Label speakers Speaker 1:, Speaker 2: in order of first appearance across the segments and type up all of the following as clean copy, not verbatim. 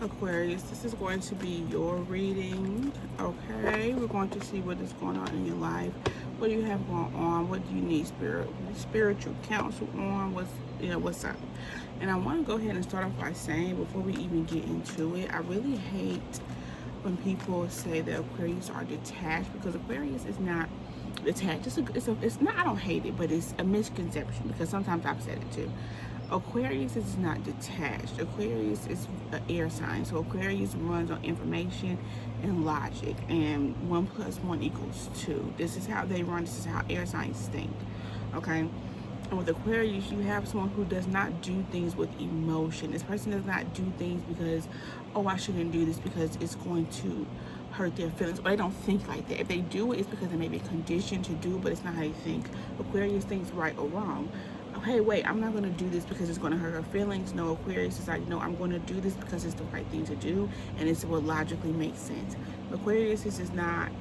Speaker 1: Aquarius, this is going to be your reading. Okay, we're going to see what is going on in your life. What do you have going on? What do you need spiritual counsel on? What's up? And I want to go ahead and start off by saying, before we even get into it, I really hate when people say that Aquarius are detached, because Aquarius is not detached. It's not. I don't hate it, but it's a misconception, because sometimes I've said it too. Aquarius is not detached. Aquarius is an air sign. So Aquarius runs on information and logic, and 1 + 1 = 2. This is how they run. This is how air signs think. Okay? And with Aquarius, you have someone who does not do things with emotion. This person does not do things because, oh, I shouldn't do this because it's going to hurt their feelings. But they don't think like that. If they do it, it's because they may be conditioned to do, but it's not how they think. Aquarius thinks right or wrong. Hey, wait, I'm not going to do this because it's going to hurt her feelings. No, Aquarius is like, no, I'm going to do this because it's the right thing to do, and it's what logically makes sense. Aquarius, this is not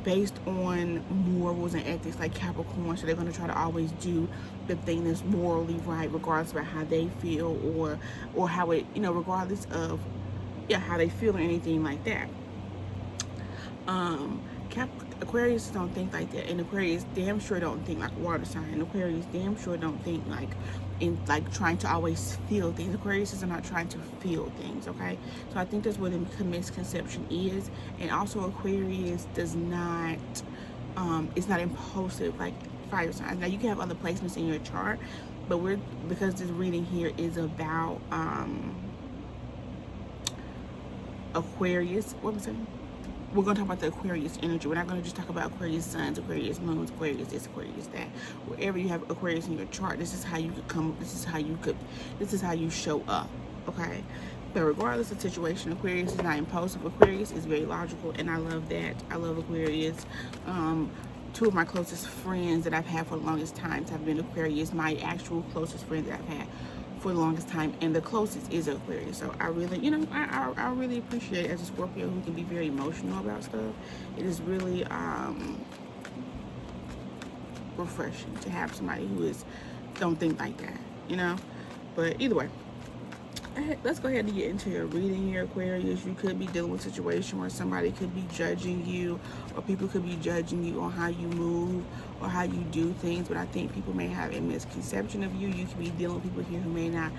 Speaker 1: based on morals and ethics like Capricorn, so they're going to try to always do the thing that's morally right, regardless of how they feel or how it, regardless of how they feel or anything like that. Aquarius don't think like that, and Aquarius damn sure don't think like water sign. And Aquarius damn sure don't think like trying to always feel things. Aquarius are not trying to feel things, okay? So I think that's where the misconception is. And also Aquarius does not, it's not impulsive like fire signs. Now you can have other placements in your chart, but because this reading here is about Aquarius, what was it? We're going to talk about the Aquarius energy. We're not going to just talk about Aquarius suns, Aquarius moons, Aquarius this, Aquarius that. Wherever you have Aquarius in your chart, this is how you could come. This is how you show up, okay? But regardless of the situation, Aquarius is not impulsive. Aquarius is very logical, and I love that. I love Aquarius. Two of my closest friends that I've had for the longest time have been Aquarius. My actual closest friends that I've had for the longest time, and the closest is Aquarius. So I really, I really appreciate it as a Scorpio who can be very emotional about stuff. It is really refreshing to have somebody who don't think like that, But either way, let's go ahead and get into your reading here, Aquarius. You could be dealing with a situation where somebody could be judging you, or people could be judging you on how you move or how you do things. But I think people may have a misconception of you. You could be dealing with people here who may not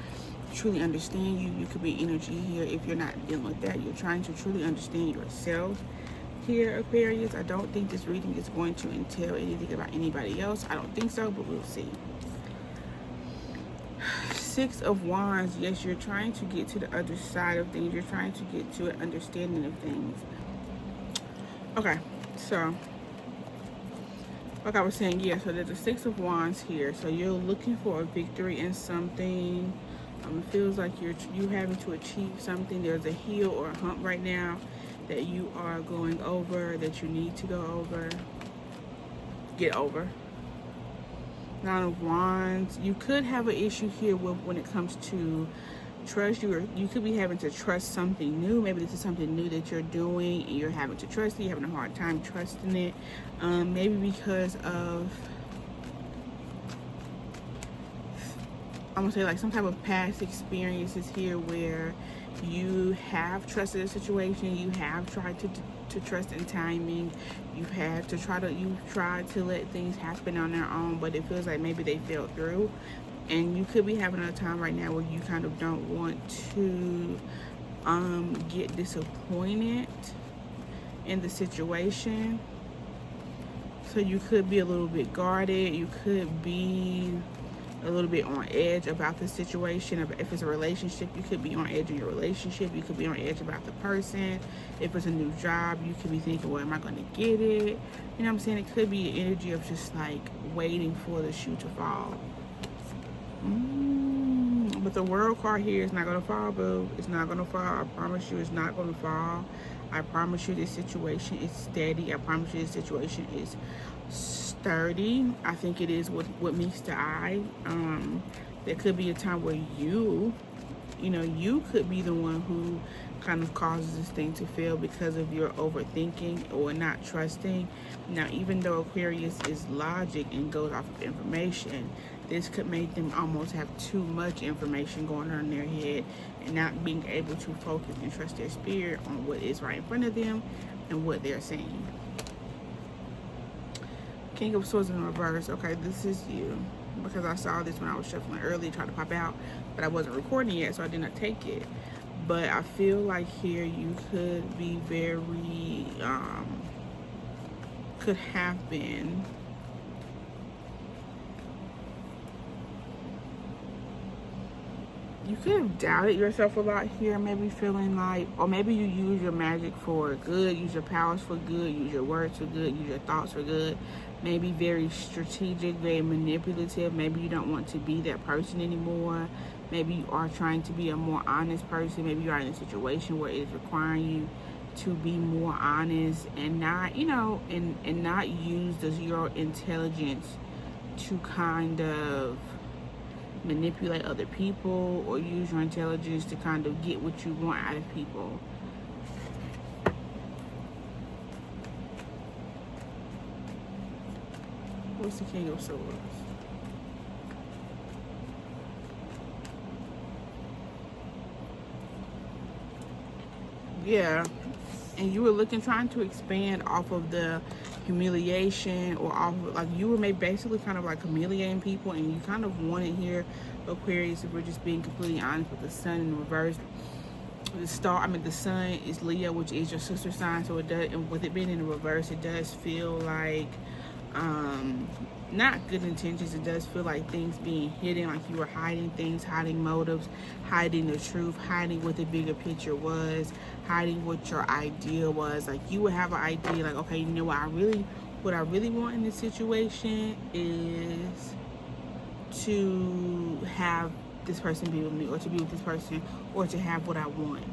Speaker 1: truly understand you. You could be energy here if you're not dealing with that. You're trying to truly understand yourself here, Aquarius. I don't think this reading is going to entail anything about anybody else. I don't think so, but we'll see. 6 of Wands, yes, you're trying to get to the other side of things. You're trying to get to an understanding of things. Okay, so like I was saying, so there's a 6 of Wands here. So you're looking for a victory in something. It feels like you're having to achieve something. There's a hill or a hump right now that you are going over, that you need to get over. 9 of Wands. You could have an issue here when it comes to trust. You could be having to trust something new. Maybe this is something new that you're doing and you're having to trust it. You're having a hard time trusting it. Maybe because of, I'm gonna say like some type of past experiences here where you have trusted a situation, you have tried to trust in timing, you've tried to let things happen on their own, but it feels like maybe they fell through. And you could be having a time right now where you kind of don't want to get disappointed in the situation. So you could be a little bit guarded. You could be a little bit on edge about the situation. If it's a relationship, you could be on edge of your relationship. You could be on edge about the person. If it's a new job, you could be thinking, well, am I going to get it? You know what I'm saying? It could be an energy of just like waiting for the shoe to fall. But the World card here is not going to fall, boo. It's not going to fall. I promise you it's not going to fall. I promise you this situation is steady. I promise you this situation is sturdy. I think it is what meets the eye. There could be a time where you could be the one who kind of causes this thing to fail because of your overthinking or not trusting. Now, even though Aquarius is logic and goes off of information, this could make them almost have too much information going on in their head, and not being able to focus and trust their spirit on what is right in front of them and what they're saying. King of Swords in reverse. Okay, this is you. Because I saw this when I was shuffling early, tried to pop out, but I wasn't recording yet, so I did not take it. But I feel like here you could be very, could have been you could have doubted yourself a lot here, maybe feeling like, or maybe you use your magic for good, use your powers for good, use your words for good, use your thoughts for good, maybe very strategic, very manipulative. Maybe you don't want to be that person anymore. Maybe you are trying to be a more honest person. Maybe you are in a situation where it's requiring you to be more honest and not, you know, and not use your intelligence to kind of manipulate other people, or use your intelligence to kind of get what you want out of people. What's the King of Swords? Yeah, and you were trying to expand off of the humiliation, or off of, like, you were basically kind of like humiliating people, and you kind of wanted here, Aquarius, if we're just being completely honest, with the sun in reverse. The sun is Leo, which is your sister sign, so it does, and with it being in the reverse, it does feel like not good intentions. It does feel like things being hidden, like you were hiding things, hiding motives, hiding the truth, hiding what the bigger picture was, hiding what your idea was. Like, you would have an idea, like, okay, you know what I really want in this situation is to have this person be with me, or to be with this person, or to have what I want.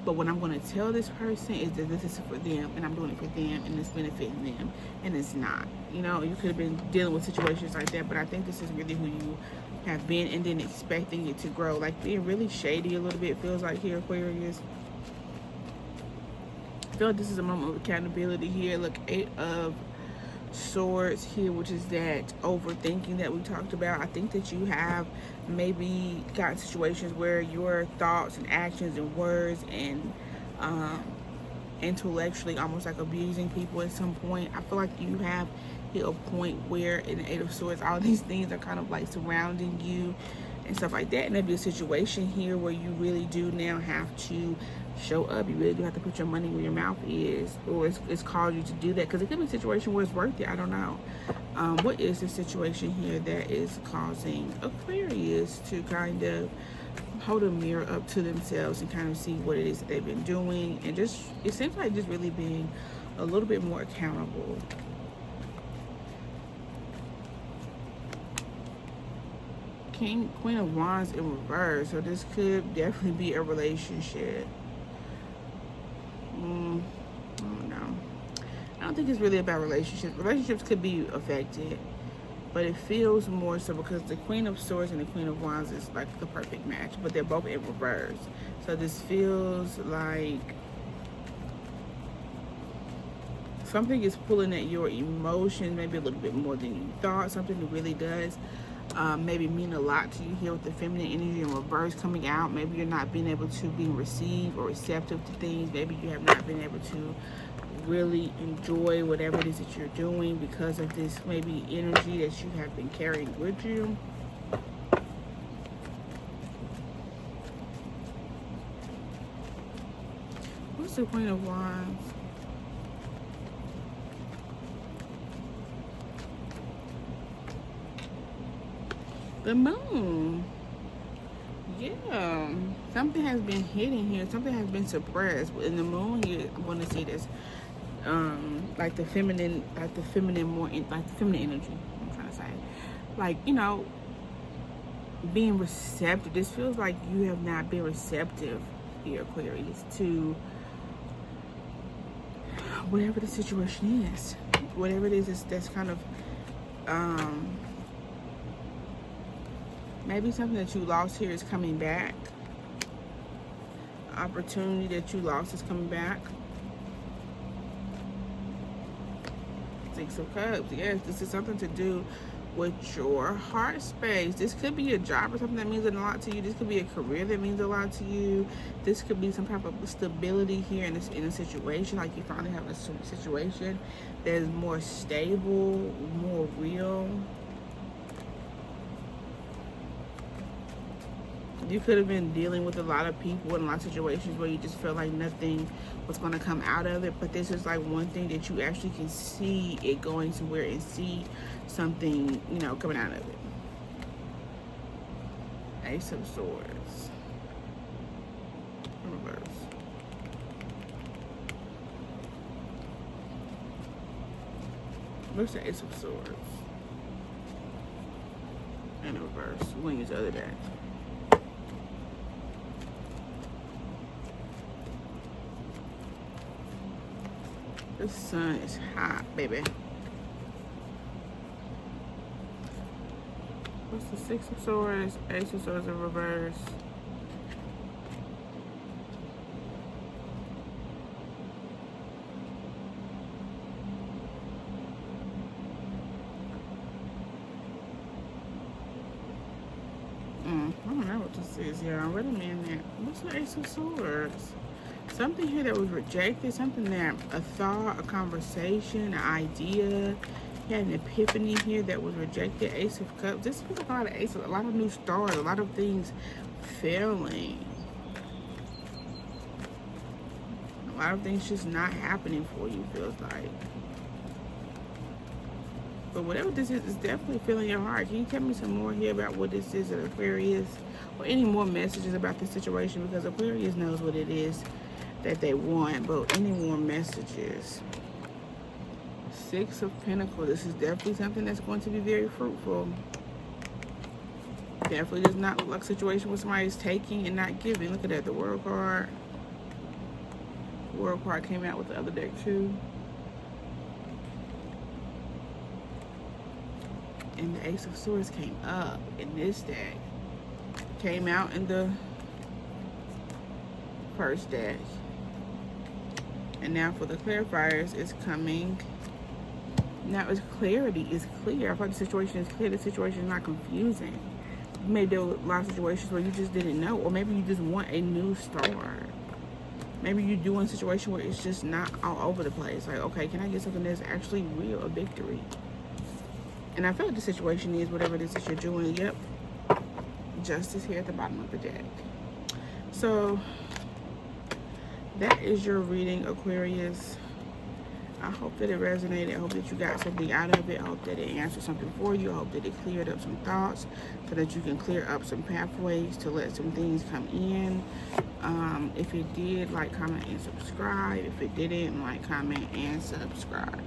Speaker 1: But what I'm going to tell this person is that this is for them, and I'm doing it for them, and it's benefiting them, and it's not. You know, you could have been dealing with situations like that, but I think this is really who you have been, and then expecting it to grow. Like, being really shady a little bit, feels like here, Aquarius. I feel like this is a moment of accountability here. Look, 8 of Swords here, which is that overthinking that we talked about. I think that you have maybe got situations where your thoughts and actions and words and intellectually almost like abusing people at some point. I feel like you have hit a point where in the 8 of Swords, all these things are kind of like surrounding you and stuff like that. And there'd be a situation here where you really do now have to show up. You really do have to put your money where your mouth is, or it's called you to do that, because it could be a situation where it's worth it. I don't know. What is the situation here that is causing Aquarius to kind of hold a mirror up to themselves and kind of see what it is that they've been doing, and just, it seems like just really being a little bit more accountable. Queen of Wands in reverse, so this could definitely be a relationship. I don't know. I don't think it's really about relationships. Relationships could be affected, but it feels more so because the Queen of Swords and the Queen of Wands is like the perfect match, but they're both in reverse. So this feels like something is pulling at your emotions, maybe a little bit more than you thought. Something that really does maybe mean a lot to you here with the feminine energy in reverse coming out. Maybe you're not being able to be receptive or receptive to things. Maybe you have not been able to really enjoy whatever it is that you're doing because of this maybe energy that you have been carrying with you. What's the Queen of Wands? The Moon. Yeah, something has been hidden here. Something has been suppressed. In the Moon here, I'm going to see this, like the feminine, like the feminine energy. I'm trying to say, like, you know, being receptive. This feels like you have not been receptive here, Aquarius, to whatever the situation is. Whatever it is that's kind of maybe something that you lost here is coming back. Opportunity that you lost is coming back. 6 of Cups. Yes, this is something to do with your heart space. This could be a job or something that means a lot to you. This could be a career that means a lot to you. This could be some type of stability here in a situation, like you finally have a situation that is more stable, more real. You could have been dealing with a lot of people in a lot of situations where you just felt like nothing was going to come out of it. But this is like one thing that you actually can see it going somewhere and see something, you know, coming out of it. Ace of Swords. Reverse. Where's the Ace of Swords? In reverse. We're going to use the other deck. The sun is hot, baby. What's the Six of Swords? Ace of Swords in reverse. I don't know what this is, y'all. Wait a minute. What's the Ace of Swords? Something here that was rejected, something that, a thought, a conversation, an idea. You had an epiphany here that was rejected. Ace of Cups. This feels like a lot of aces, a lot of new stars, a lot of things failing. A lot of things just not happening for you, feels like. But whatever this is, it's definitely filling your heart. Can you tell me some more here about what this is at Aquarius? Or any more messages about this situation? Because Aquarius knows what it is that they want. But any more messages? Six of Pentacles. This is definitely something that's going to be very fruitful. Definitely does not look like a situation where somebody's taking and not giving. Look at that. The World card. The World card came out with the other deck too. And the Ace of Swords came up in this deck. Came out in the first deck. And now for the clarifiers, it's coming. Now it's clarity. It's clear. I thought the situation is clear. The situation is not confusing. Maybe there were a lot of situations where you just didn't know. Or maybe you just want a new start. Maybe you're doing a situation where it's just not all over the place. Like, okay, can I get something that's actually real, a victory? And I feel like the situation is whatever it is that you're doing. Yep. Justice here at the bottom of the deck. So that is your reading, Aquarius. I hope that it resonated. I hope that you got something out of it. I hope that it answered something for you. I hope that it cleared up some thoughts so that you can clear up some pathways to let some things come in. If it did, like, comment, and subscribe. If it didn't, like, comment, and subscribe.